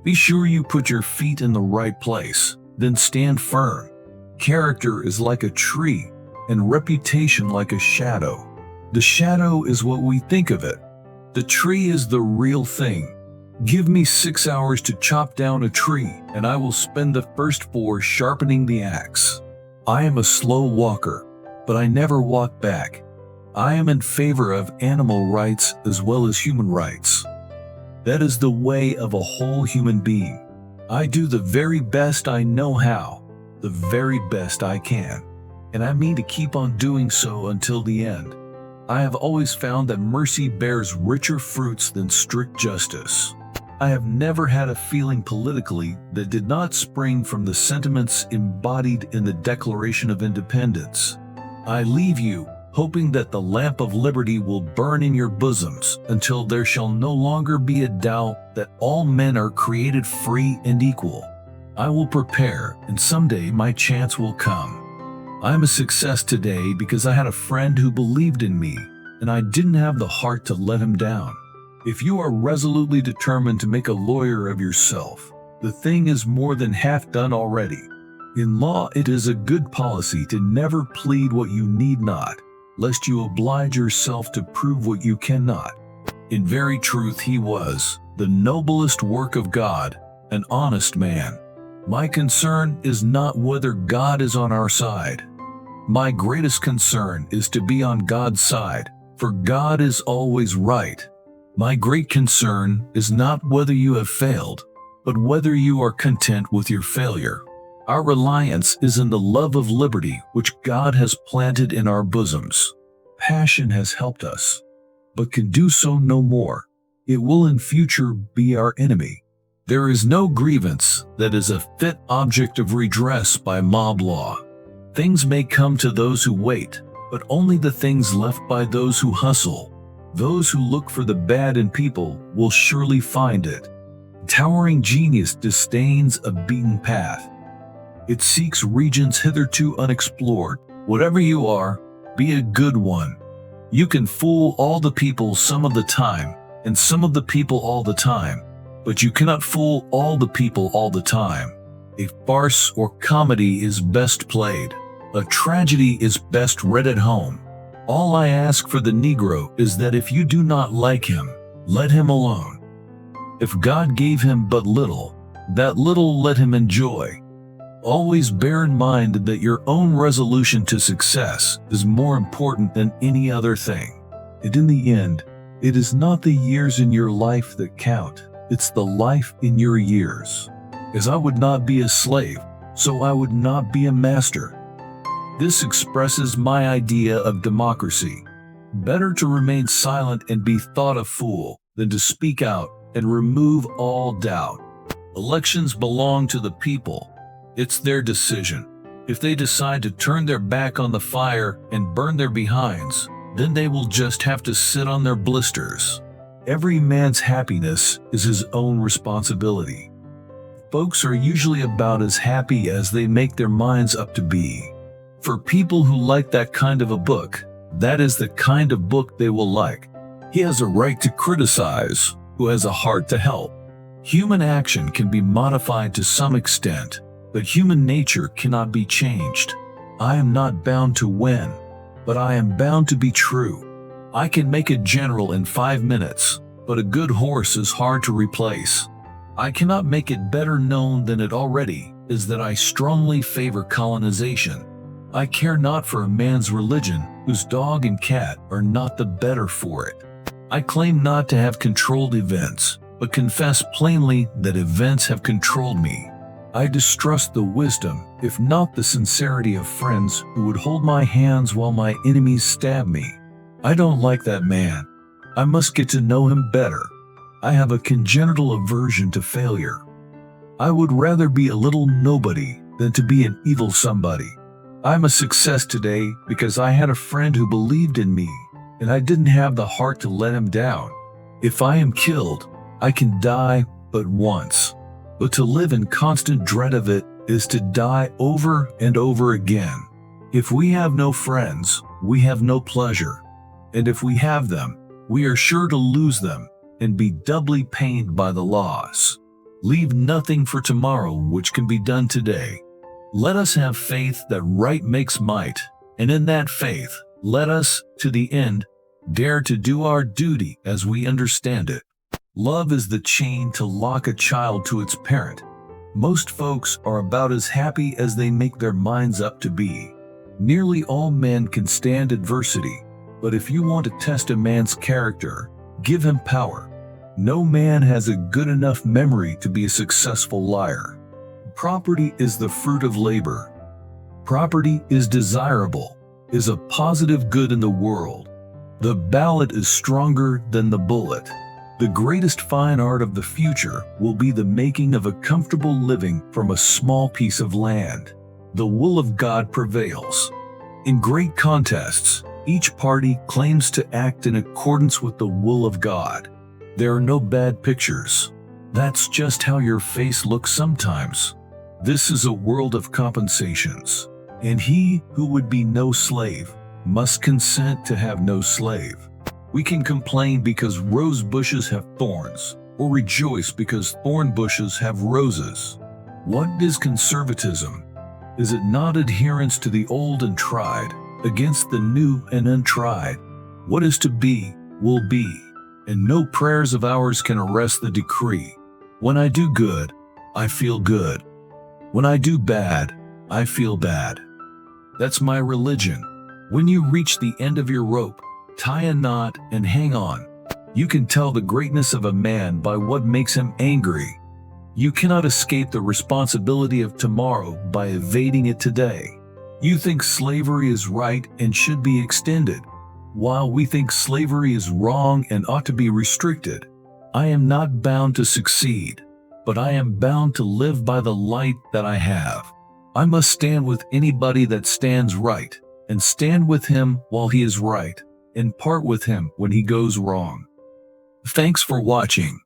Be sure you put your feet in the right place, then stand firm. Character is like a tree, and reputation like a shadow. The shadow is what we think of it. The tree is the real thing. Give me 6 hours to chop down a tree, and I will spend the first 4 sharpening the axe. I am a slow walker, but I never walk back. I am in favor of animal rights as well as human rights. That is the way of a whole human being. I do the very best I know how, the very best I can, and I mean to keep on doing so until the end. I have always found that mercy bears richer fruits than strict justice. I have never had a feeling politically that did not spring from the sentiments embodied in the Declaration of Independence. I leave you, hoping that the lamp of liberty will burn in your bosoms until there shall no longer be a doubt that all men are created free and equal. I will prepare, and someday my chance will come. I am a success today because I had a friend who believed in me, and I didn't have the heart to let him down. If you are resolutely determined to make a lawyer of yourself, the thing is more than half done already. In law, it is a good policy to never plead what you need not, lest you oblige yourself to prove what you cannot. In very truth, he was the noblest work of God, an honest man. My concern is not whether God is on our side. My greatest concern is to be on God's side, for God is always right. My great concern is not whether you have failed, but whether you are content with your failure. Our reliance is in the love of liberty which God has planted in our bosoms. Passion has helped us, but can do so no more. It will in future be our enemy. There is no grievance that is a fit object of redress by mob law. Things may come to those who wait, but only the things left by those who hustle. Those who look for the bad in people will surely find it. Towering genius disdains a beaten path. It seeks regions hitherto unexplored. Whatever you are, be a good one. You can fool all the people some of the time, and some of the people all the time, but you cannot fool all the people all the time. A farce or comedy is best played. A tragedy is best read at home. All I ask for the Negro is that if you do not like him, let him alone. If God gave him but little, that little let him enjoy. Always bear in mind that your own resolution to success is more important than any other thing. And in the end, it is not the years in your life that count, it's the life in your years. As I would not be a slave, so I would not be a master. This expresses my idea of democracy. Better to remain silent and be thought a fool than to speak out and remove all doubt. Elections belong to the people. It's their decision. If they decide to turn their back on the fire and burn their behinds, then they will just have to sit on their blisters. Every man's happiness is his own responsibility. Folks are usually about as happy as they make their minds up to be. For people who like that kind of a book, that is the kind of book they will like. He has a right to criticize who has a heart to help. Human action can be modified to some extent, but human nature cannot be changed. I am not bound to win, but I am bound to be true. I can make a general in 5 minutes, but a good horse is hard to replace. I cannot make it better known than it already is that I strongly favor colonization. I care not for a man's religion whose dog and cat are not the better for it. I claim not to have controlled events, but confess plainly that events have controlled me. I distrust the wisdom, if not the sincerity of friends who would hold my hands while my enemies stab me. I don't like that man. I must get to know him better. I have a congenital aversion to failure. I would rather be a little nobody than to be an evil somebody. I'm a success today because I had a friend who believed in me, and I didn't have the heart to let him down. If I am killed, I can die but once. But to live in constant dread of it is to die over and over again. If we have no friends, we have no pleasure. And if we have them, we are sure to lose them and be doubly pained by the loss. Leave nothing for tomorrow which can be done today. Let us have faith that right makes might, and in that faith, let us, to the end, dare to do our duty as we understand it. Love is the chain to lock a child to its parent. Most folks are about as happy as they make their minds up to be. Nearly all men can stand adversity, but if you want to test a man's character, give him power. No man has a good enough memory to be a successful liar. Property is the fruit of labor. Property is desirable, is a positive good in the world. The ballot is stronger than the bullet. The greatest fine art of the future will be the making of a comfortable living from a small piece of land. The will of God prevails. In great contests, each party claims to act in accordance with the will of God. There are no bad pictures. That's just how your face looks sometimes. This is a world of compensations, and he who would be no slave must consent to have no slave. We can complain because rose bushes have thorns, or rejoice because thorn bushes have roses. What is conservatism? Is it not adherence to the old and tried, against the new and untried? What is to be, will be, and no prayers of ours can arrest the decree. When I do good, I feel good. When I do bad, I feel bad. That's my religion. When you reach the end of your rope, tie a knot and hang on. You can tell the greatness of a man by what makes him angry. You cannot escape the responsibility of tomorrow by evading it today. You think slavery is right and should be extended, while we think slavery is wrong and ought to be restricted. I am not bound to succeed, but I am bound to live by the light that I have. I must stand with anybody that stands right, and stand with him while he is right, and part with him when he goes wrong. Thanks for watching.